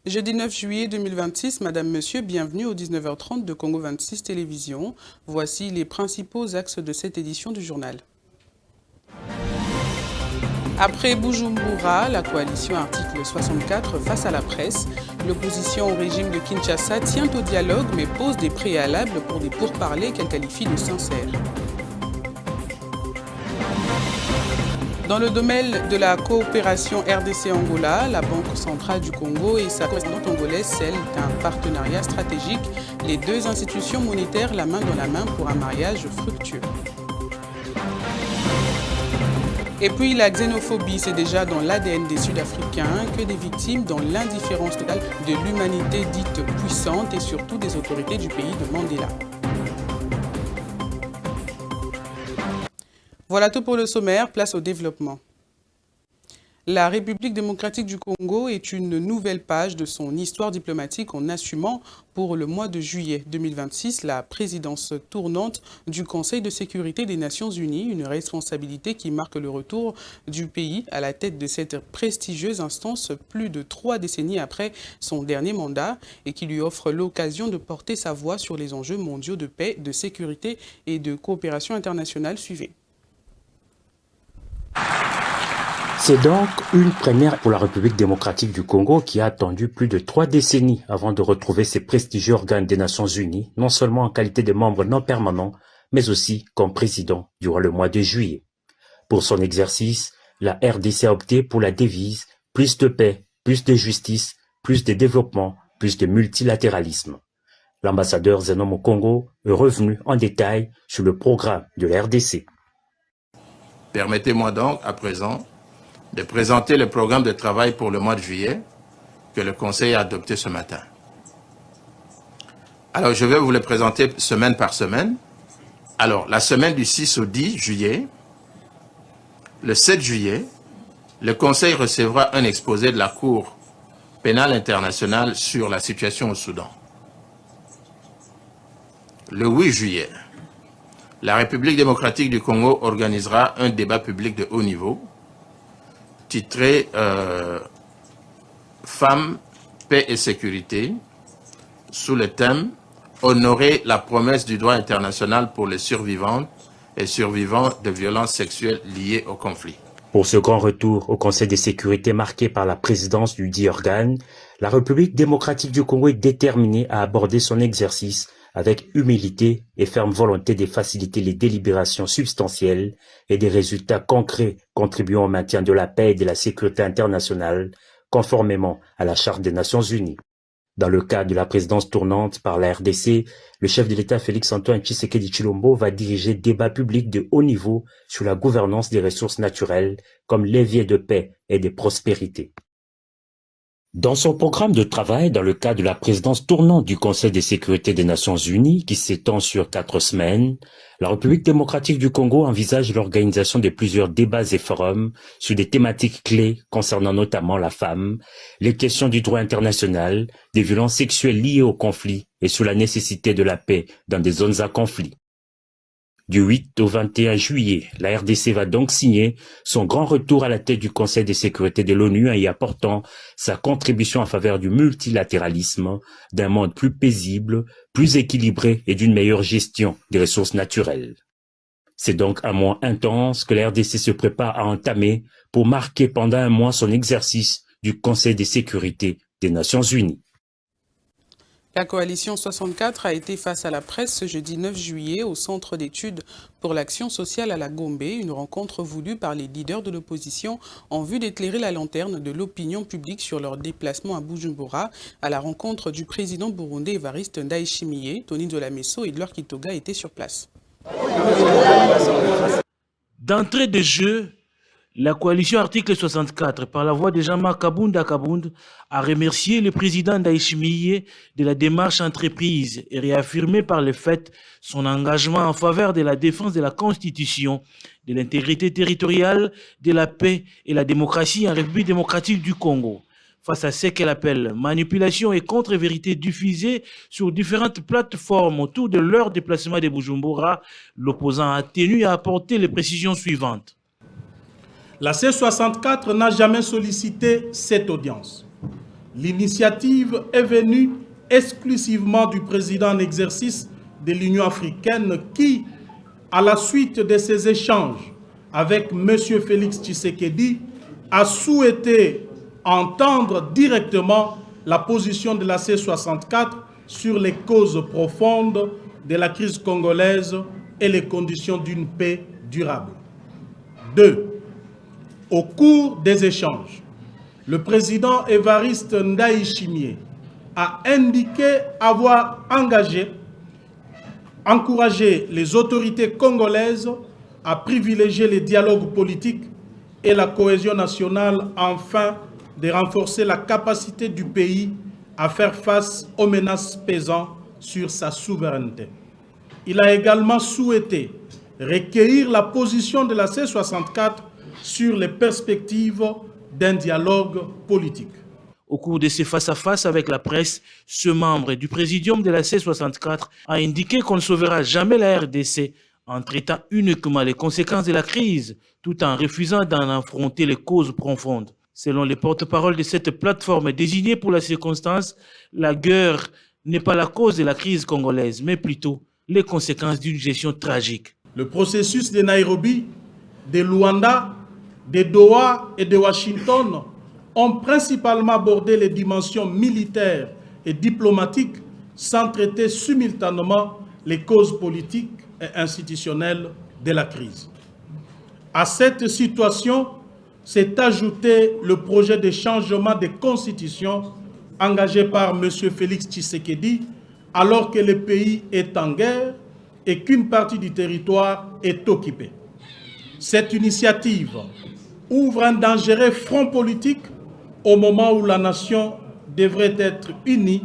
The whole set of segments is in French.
Jeudi 9 juillet 2026, Madame, Monsieur, bienvenue au 19h30 de Congo 26 Télévision. Voici les principaux axes de cette édition du journal. Après Bujumbura, la coalition article 64 face à la presse, l'opposition au régime de Kinshasa tient au dialogue mais pose des préalables pour des pourparlers qu'elle qualifie de sincères. Dans le domaine de la coopération RDC-Angola, la Banque centrale du Congo et sa correspondante angolaise scellent un partenariat stratégique. Les deux institutions monétaires la main dans la main pour un mariage fructueux. Et puis la xénophobie, c'est déjà dans l'ADN des Sud-Africains que des victimes dans l'indifférence totale de l'humanité dite puissante et surtout des autorités du pays de Mandela. Voilà tout pour le sommaire, place au développement. La République démocratique du Congo est une nouvelle page de son histoire diplomatique en assumant pour le mois de juillet 2026 la présidence tournante du Conseil de sécurité des Nations Unies, une responsabilité qui marque le retour du pays à la tête de cette prestigieuse instance plus de 3 décennies après son dernier mandat et qui lui offre l'occasion de porter sa voix sur les enjeux mondiaux de paix, de sécurité et de coopération internationale. Suivez. C'est donc une première pour la République démocratique du Congo qui a attendu plus de 3 décennies avant de retrouver ses prestigieux organes des Nations Unies, non seulement en qualité de membre non permanent, mais aussi comme président durant le mois de juillet. Pour son exercice, la RDC a opté pour la devise « plus de paix, plus de justice, plus de développement, plus de multilatéralisme ». L'ambassadeur Zenom au Congo est revenu en détail sur le programme de la RDC. Permettez-moi donc à présent de présenter le programme de travail pour le mois de juillet que le Conseil a adopté ce matin. Alors, je vais vous le présenter semaine par semaine. Alors, la semaine du 6 au 10 juillet, le 7 juillet, le Conseil recevra un exposé de la Cour pénale internationale sur la situation au Soudan. Le 8 juillet, la République démocratique du Congo organisera un débat public de haut niveau titré Femmes, paix et sécurité, sous le thème Honorer la promesse du droit international pour les survivantes et survivants de violences sexuelles liées au conflit. Pour ce grand retour au Conseil de sécurité marqué par la présidence du dit organe, la République démocratique du Congo est déterminée à aborder son exercice avec humilité et ferme volonté de faciliter les délibérations substantielles et des résultats concrets contribuant au maintien de la paix et de la sécurité internationale, conformément à la Charte des Nations Unies. Dans le cadre de la présidence tournante par la RDC, le chef de l'État Félix-Antoine Tshisekedi Tshilombo va diriger débats publics de haut niveau sur la gouvernance des ressources naturelles comme levier de paix et de prospérité. Dans son programme de travail dans le cadre de la présidence tournante du Conseil de sécurité des Nations Unies, qui s'étend sur 4 semaines, la République démocratique du Congo envisage l'organisation de plusieurs débats et forums sur des thématiques clés concernant notamment la femme, les questions du droit international, des violences sexuelles liées au conflit et sur la nécessité de la paix dans des zones à conflit. Du 8 au 21 juillet, la RDC va donc signer son grand retour à la tête du Conseil de sécurité de l'ONU en y apportant sa contribution en faveur du multilatéralisme, d'un monde plus paisible, plus équilibré et d'une meilleure gestion des ressources naturelles. C'est donc un mois intense que la RDC se prépare à entamer pour marquer pendant un mois son exercice du Conseil de sécurité des Nations Unies. La coalition 64 a été face à la presse ce jeudi 9 juillet au Centre d'études pour l'action sociale à la Gombe, une rencontre voulue par les leaders de l'opposition en vue d'éclairer la lanterne de l'opinion publique sur leur déplacement à Bujumbura à la rencontre du président burundais Evariste Ndayishimiye. Tony Dolamesso et Edouard Kitoga étaient sur place. D'entrée de jeu, la coalition article 64, par la voix de Jean-Marc Kabunda a remercié le président Ndayishimiye de la démarche entreprise et réaffirmé par le fait son engagement en faveur de la défense de la Constitution, de l'intégrité territoriale, de la paix et la démocratie en République démocratique du Congo. Face à ce qu'elle appelle manipulation et contre-vérité diffusées sur différentes plateformes autour de leur déplacement de Bujumbura, l'opposant a tenu à apporter les précisions suivantes. La C64 n'a jamais sollicité cette audience. L'initiative est venue exclusivement du président en exercice de l'Union africaine qui, à la suite de ces échanges avec M. Félix Tshisekedi, a souhaité entendre directement la position de la C64 sur les causes profondes de la crise congolaise et les conditions d'une paix durable. 2. Au cours des échanges, le président Évariste Ndayishimiye a indiqué avoir encouragé les autorités congolaises à privilégier les dialogues politiques et la cohésion nationale afin de renforcer la capacité du pays à faire face aux menaces pesant sur sa souveraineté. Il a également souhaité recueillir la position de la C64 sur les perspectives d'un dialogue politique. Au cours de ces face-à-face avec la presse, ce membre du présidium de la C64 a indiqué qu'on ne sauvera jamais la RDC en traitant uniquement les conséquences de la crise, tout en refusant d'en affronter les causes profondes. Selon les porte-paroles de cette plateforme désignée pour la circonstance, la guerre n'est pas la cause de la crise congolaise, mais plutôt les conséquences d'une gestion tragique. Le processus de Nairobi, de Luanda, de Doha et de Washington ont principalement abordé les dimensions militaires et diplomatiques sans traiter simultanément les causes politiques et institutionnelles de la crise. À cette situation s'est ajouté le projet de changement de constitution engagé par M. Félix Tshisekedi alors que le pays est en guerre et qu'une partie du territoire est occupée. Cette initiative ouvre un dangereux front politique au moment où la nation devrait être unie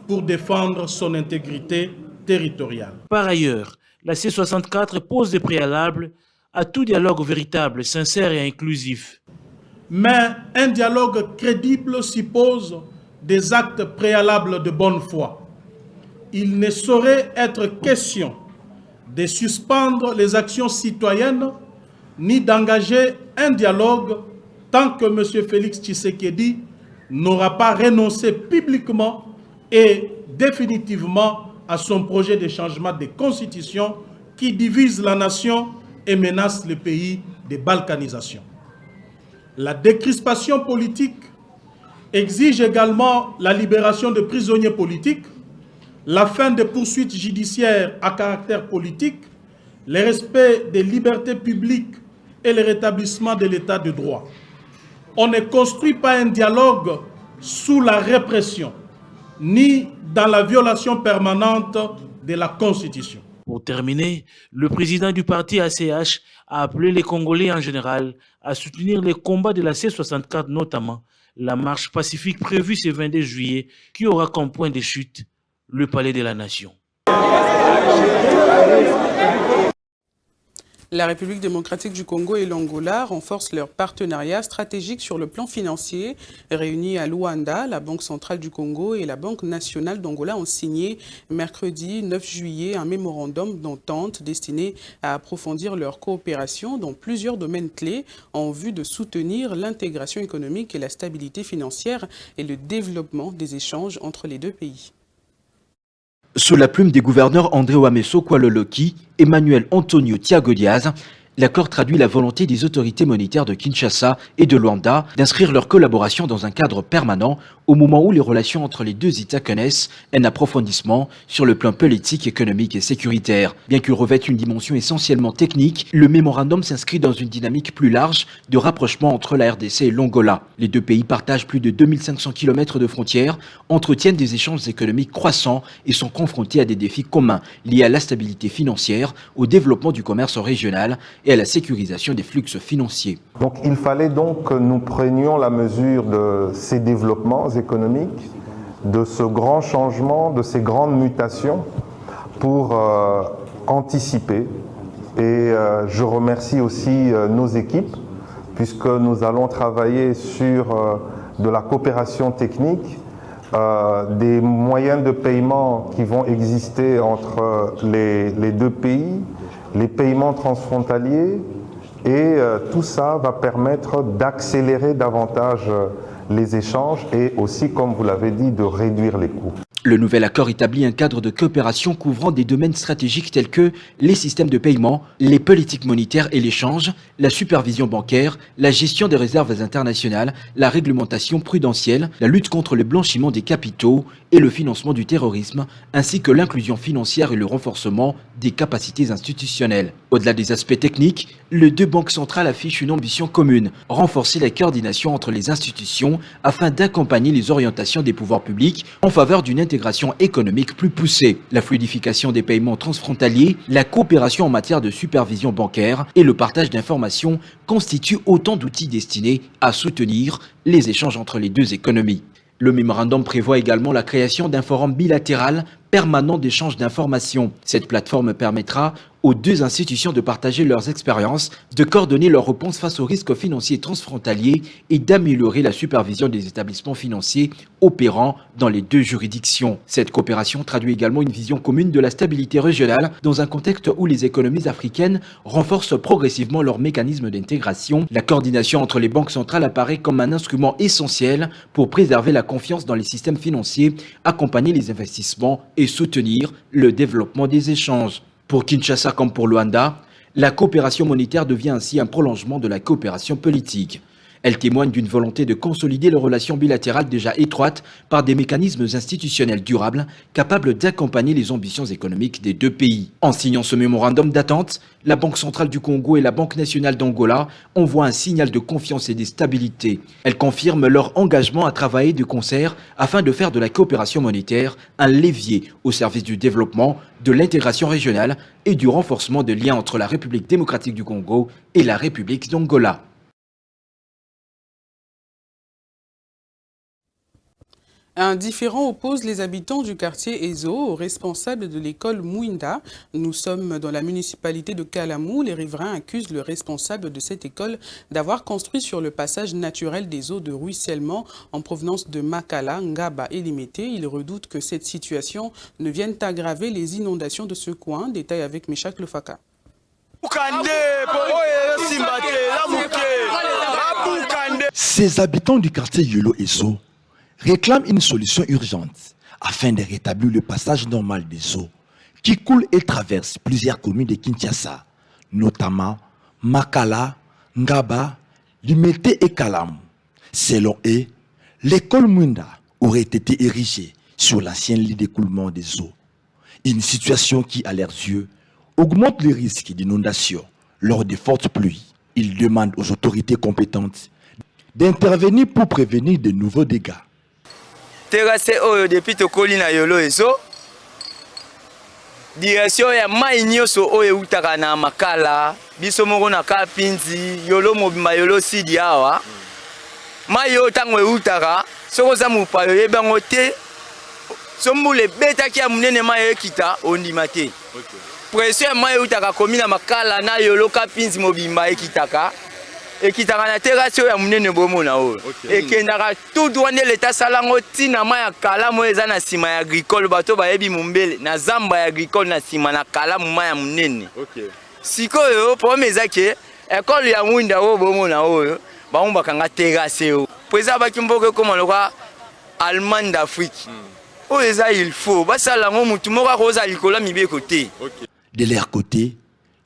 pour défendre son intégrité territoriale. Par ailleurs, la C64 pose des préalables à tout dialogue véritable, sincère et inclusif. Mais un dialogue crédible suppose des actes préalables de bonne foi. Il ne saurait être question de suspendre les actions citoyennes ni d'engager un dialogue tant que M. Félix Tshisekedi n'aura pas renoncé publiquement et définitivement à son projet de changement de constitution qui divise la nation et menace le pays de balkanisation. La décrispation politique exige également la libération de prisonniers politiques, la fin des poursuites judiciaires à caractère politique, le respect des libertés publiques et le rétablissement de l'état de droit. On ne construit pas un dialogue sous la répression, ni dans la violation permanente de la Constitution. Pour terminer, le président du parti ACH a appelé les Congolais en général à soutenir les combats de la C64, notamment la marche pacifique prévue ce 22 juillet qui aura comme point de chute le Palais de la Nation. La République démocratique du Congo et l'Angola renforcent leur partenariat stratégique sur le plan financier. Réunis à Luanda, la Banque centrale du Congo et la Banque nationale d'Angola ont signé mercredi 9 juillet un mémorandum d'entente destiné à approfondir leur coopération dans plusieurs domaines clés en vue de soutenir l'intégration économique et la stabilité financière et le développement des échanges entre les deux pays. Sous la plume des gouverneurs André Ouamesso Kwaloloki, Emmanuel Antonio Thiago Diaz, l'accord traduit la volonté des autorités monétaires de Kinshasa et de Luanda d'inscrire leur collaboration dans un cadre permanent au moment où les relations entre les deux États connaissent un approfondissement sur le plan politique, économique et sécuritaire. Bien qu'il revête une dimension essentiellement technique, le mémorandum s'inscrit dans une dynamique plus large de rapprochement entre la RDC et l'Angola. Les deux pays partagent plus de 2500 km de frontières, entretiennent des échanges économiques croissants et sont confrontés à des défis communs liés à la stabilité financière, au développement du commerce régional et à la sécurisation des flux financiers. Donc il fallait donc que nous prenions la mesure de ces développements économiques, de ce grand changement, de ces grandes mutations pour anticiper. Et je remercie aussi nos équipes puisque nous allons travailler sur de la coopération technique, des moyens de paiement qui vont exister entre les deux pays, les paiements transfrontaliers, et tout ça va permettre d'accélérer davantage les échanges et aussi, comme vous l'avez dit, de réduire les coûts. Le nouvel accord établit un cadre de coopération couvrant des domaines stratégiques tels que les systèmes de paiement, les politiques monétaires et l'échange, la supervision bancaire, la gestion des réserves internationales, la réglementation prudentielle, la lutte contre le blanchiment des capitaux et le financement du terrorisme, ainsi que l'inclusion financière et le renforcement des capacités institutionnelles. Au-delà des aspects techniques, les deux banques centrales affichent une ambition commune, renforcer la coordination entre les institutions afin d'accompagner les orientations des pouvoirs publics en faveur d'une intégration économique plus poussée, la fluidification des paiements transfrontaliers, la coopération en matière de supervision bancaire et le partage d'informations constituent autant d'outils destinés à soutenir les échanges entre les deux économies. Le mémorandum prévoit également la création d'un forum bilatéral permanent d'échange d'informations. Cette plateforme permettra aux deux institutions de partager leurs expériences, de coordonner leurs réponses face aux risques financiers transfrontaliers et d'améliorer la supervision des établissements financiers opérant dans les deux juridictions. Cette coopération traduit également une vision commune de la stabilité régionale dans un contexte où les économies africaines renforcent progressivement leurs mécanismes d'intégration. La coordination entre les banques centrales apparaît comme un instrument essentiel pour préserver la confiance dans les systèmes financiers, accompagner les investissements et soutenir le développement des échanges. Pour Kinshasa comme pour Luanda, la coopération monétaire devient ainsi un prolongement de la coopération politique. Elle témoigne d'une volonté de consolider les relations bilatérales déjà étroites par des mécanismes institutionnels durables capables d'accompagner les ambitions économiques des deux pays. En signant ce mémorandum d'attente, la Banque centrale du Congo et la Banque nationale d'Angola envoient un signal de confiance et de stabilité. Elles confirment leur engagement à travailler de concert afin de faire de la coopération monétaire un levier au service du développement, de l'intégration régionale et du renforcement des liens entre la République démocratique du Congo et la République d'Angola. Un différend oppose les habitants du quartier Ezo aux responsables de l'école Mouinda. Nous sommes dans la municipalité de Kalamou. Les riverains accusent le responsable de cette école d'avoir construit sur le passage naturel des eaux de ruissellement en provenance de Makala, Ngaba et Limité. Ils redoutent que cette situation ne vienne aggraver les inondations de ce coin. Détail avec Meshak Lefaka. Ces habitants du quartier Yolo Ezo réclament une solution urgente afin de rétablir le passage normal des eaux qui coulent et traversent plusieurs communes de Kinshasa, notamment Makala, Ngaba, Limete et Kalamou. Selon eux, l'école Mouinda aurait été érigée sur l'ancien lit d'écoulement des eaux. Une situation qui, à leurs yeux, augmente les risques d'inondation lors des fortes pluies. Ils demandent aux autorités compétentes d'intervenir pour prévenir de nouveaux dégâts. Terrasse oyo depuis tokoli na Yolo Ezo direction ya mai nyonso oyo utaka na Makala biso moko na Kapinzi Yolo mobimba Yolo Sidi awa mai yo tango utaka soko za mupayo yebango te sombule betaki ya munene mai ekita ondima te pression ya mai utaka komi na Makala na Yolo Kapinzi mobimba ekitaka na terrasse ya munene bomona oyo ekendaka tout droit nde l'état salango tina ma ya Kalamu eza na sima ya agricole bato bayebi mumbele na zamba ya agricole na sima na Kalamu ma ya munene sikoyo problème ezake école ya Mouinda oyo bomona oyo baumba kanga terrasse oyo président bakimboke koma loka Allemagne d'Afrique oyo eza il faut basalango mutu moko akoza likola mibeko te. De leur côté,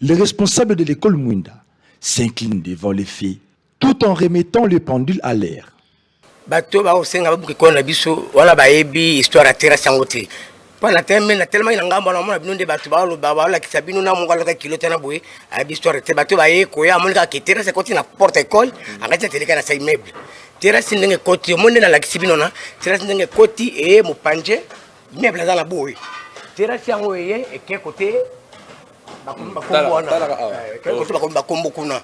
les responsables de l'école Mouinda s'incline devant les faits, tout en remettant le pendule à l'air. Bato ba osenga ba bukiko na biso wala ba yebi histoire terrasse ngote. Pana tellement ina ngamba na mona binonde bato ba la kisabino na monga la kilota na boye a histoire te bato ba ye ko ya monga ki terrasse côté na porte école angati teleka na sa immeuble. Terrasse ndenge côté monde na la kisabino na terrasse ndenge côté e mupanje immeuble za la boye. Terrasse yango ye e ke côté bakombo kuna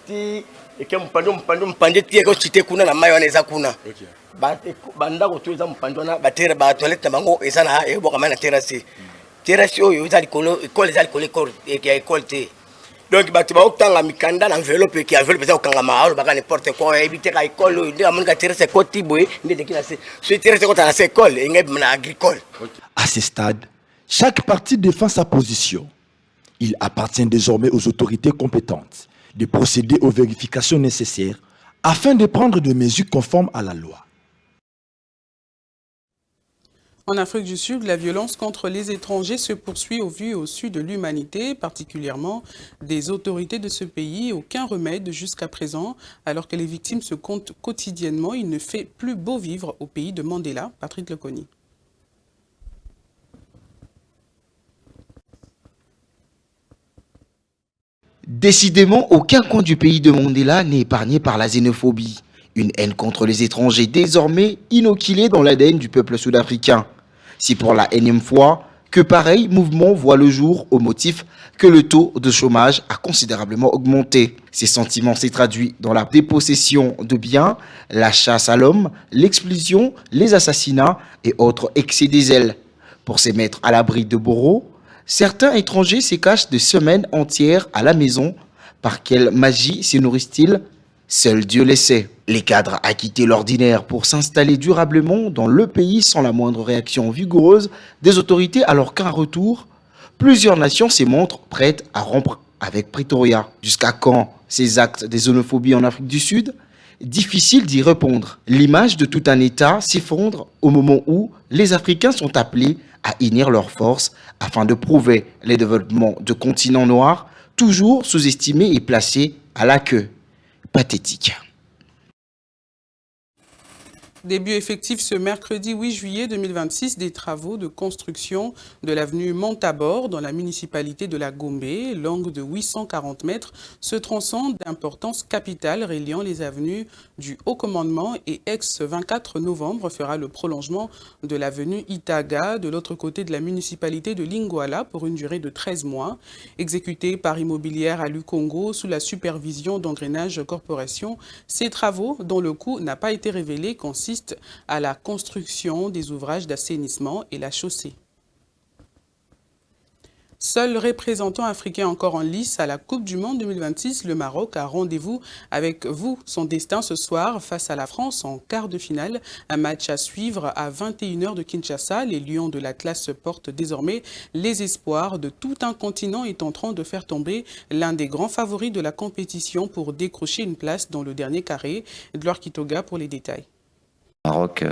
ti eke mpande ti eke cité kuna na mayo wana eza kuna bandako to eza mpande wana batere ba toilette na bango eza na eboka mai na terrasse oyo eza likolo école eza likolo ya école te donc bato baokutanga mikanda na enveloppe ki enveloppe eza kokanga maalo baka n'importe quoi éviter ka école oyo nde amonika terrasse ekoti boye nde deki na se so terrasse ekota na se école engebi na agricole. À ce stade, chaque parti défend sa position. Il appartient désormais aux autorités compétentes de procéder aux vérifications nécessaires afin de prendre des mesures conformes à la loi. En Afrique du Sud, la violence contre les étrangers se poursuit au vu et au su de l'humanité, particulièrement des autorités de ce pays. Aucun remède jusqu'à présent, alors que les victimes se comptent quotidiennement. Il ne fait plus beau vivre au pays de Mandela. Patrick Leconi. Décidément, aucun coin du pays de Mandela n'est épargné par la xénophobie. Une haine contre les étrangers désormais inoculée dans l'ADN du peuple sud-africain. C'est pour la énième fois que pareil mouvement voit le jour au motif que le taux de chômage a considérablement augmenté. Ces sentiments s'est traduit dans la dépossession de biens, la chasse à l'homme, l'explosion, les assassinats et autres excès des zèles. Pour se mettre à l'abri de bourreaux, certains étrangers se cachent des semaines entières à la maison. Par quelle magie se nourrissent-ils? Seul Dieu le sait. Les cadres a quitté l'ordinaire pour s'installer durablement dans le pays sans la moindre réaction vigoureuse des autorités, alors qu'à retour, plusieurs nations se montrent prêtes à rompre avec Pretoria. Jusqu'à quand ces actes de xénophobie en Afrique du Sud? Difficile d'y répondre. L'image de tout un État s'effondre au moment où les Africains sont appelés à unir leurs forces afin de prouver le développement de continents noirs, toujours sous-estimés et placés à la queue. Pathétique. Début effectif ce mercredi 8 juillet 2026 des travaux de construction de l'avenue Montabor dans la municipalité de la Gombe, longue de 840 mètres, ce tronçon d'importance capitale reliant les avenues du Haut Commandement et ex-24 novembre fera le prolongement de l'avenue Itaga de l'autre côté de la municipalité de Lingwala pour une durée de 13 mois. Exécuté par Immobilière à Lukongo sous la supervision d'Engrenage Corporation, ces travaux, dont le coût n'a pas été révélé, consistent à la construction des ouvrages d'assainissement et la chaussée. Seul représentant africain encore en lice à la Coupe du Monde 2026, le Maroc a rendez-vous avec vous. Son destin ce soir face à la France en quart de finale. Un match à suivre à 21h de Kinshasa. Les Lions de l'Atlas portent désormais les espoirs de tout un continent et tenteront de faire tomber l'un des grands favoris de la compétition pour décrocher une place dans le dernier carré. Edouard Kitoga pour les détails. Maroc,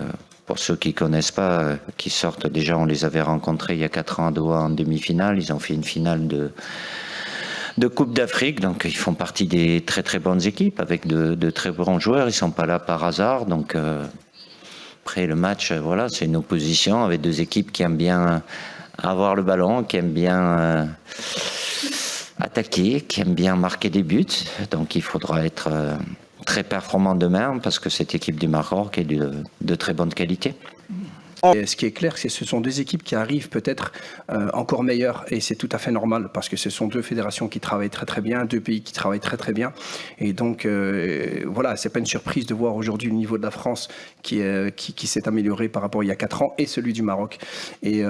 pour ceux qui ne connaissent pas, qui sortent déjà, on les avait rencontrés il y a 4 ans à Doha en demi-finale. Ils ont fait une finale de Coupe d'Afrique, donc ils font partie des très très bonnes équipes avec de très bons joueurs. Ils ne sont pas là par hasard. Donc après le match, voilà, c'est une opposition avec deux équipes qui aiment bien avoir le ballon, qui aiment bien attaquer, qui aiment bien marquer des buts. Donc il faudra être très performant demain parce que cette équipe du Maroc est de très bonne qualité. Et ce qui est clair, c'est que ce sont deux équipes qui arrivent peut-être encore meilleures et c'est tout à fait normal parce que ce sont deux fédérations qui travaillent très très bien, deux pays qui travaillent très très bien et donc voilà, c'est pas une surprise de voir aujourd'hui le niveau de la France qui s'est amélioré par rapport à il y a 4 ans et celui du Maroc. Et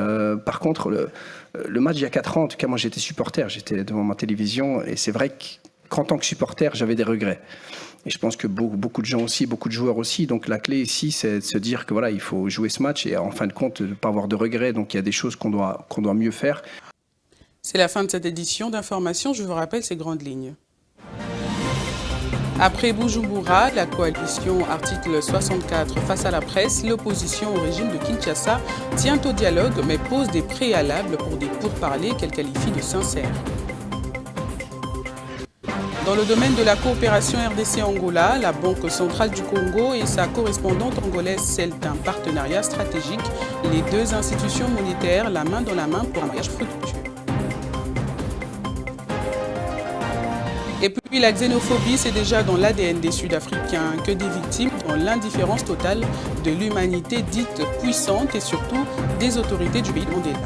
par contre, le match il y a 4 ans, en tout cas moi j'étais supporter, j'étais devant ma télévision et c'est vrai qu'en tant que supporter j'avais des regrets. Et je pense que beaucoup de gens aussi, beaucoup de joueurs aussi. Donc la clé ici, c'est de se dire que voilà, il faut jouer ce match et en fin de compte, ne pas avoir de regrets. Donc il y a des choses qu'on doit mieux faire. C'est la fin de cette édition d'information. Je vous rappelle ces grandes lignes. Après Bujumbura, la coalition article 64 face à la presse, l'opposition au régime de Kinshasa tient au dialogue mais pose des préalables pour des pourparlers qu'elle qualifie de sincères. Dans le domaine de la coopération RDC-Angola, la Banque centrale du Congo et sa correspondante angolaise scellent un partenariat stratégique. Les deux institutions monétaires, la main dans la main pour un voyage fructueux. Et puis la xénophobie, c'est déjà dans l'ADN des Sud-Africains que des victimes dans l'indifférence totale de l'humanité dite puissante et surtout des autorités du pays de Mandela.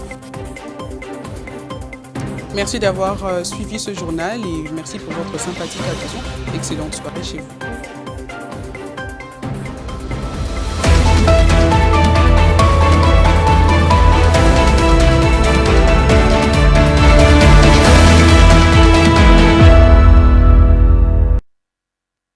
Merci d'avoir suivi ce journal et merci pour votre sympathique attention. Excellente soirée chez vous.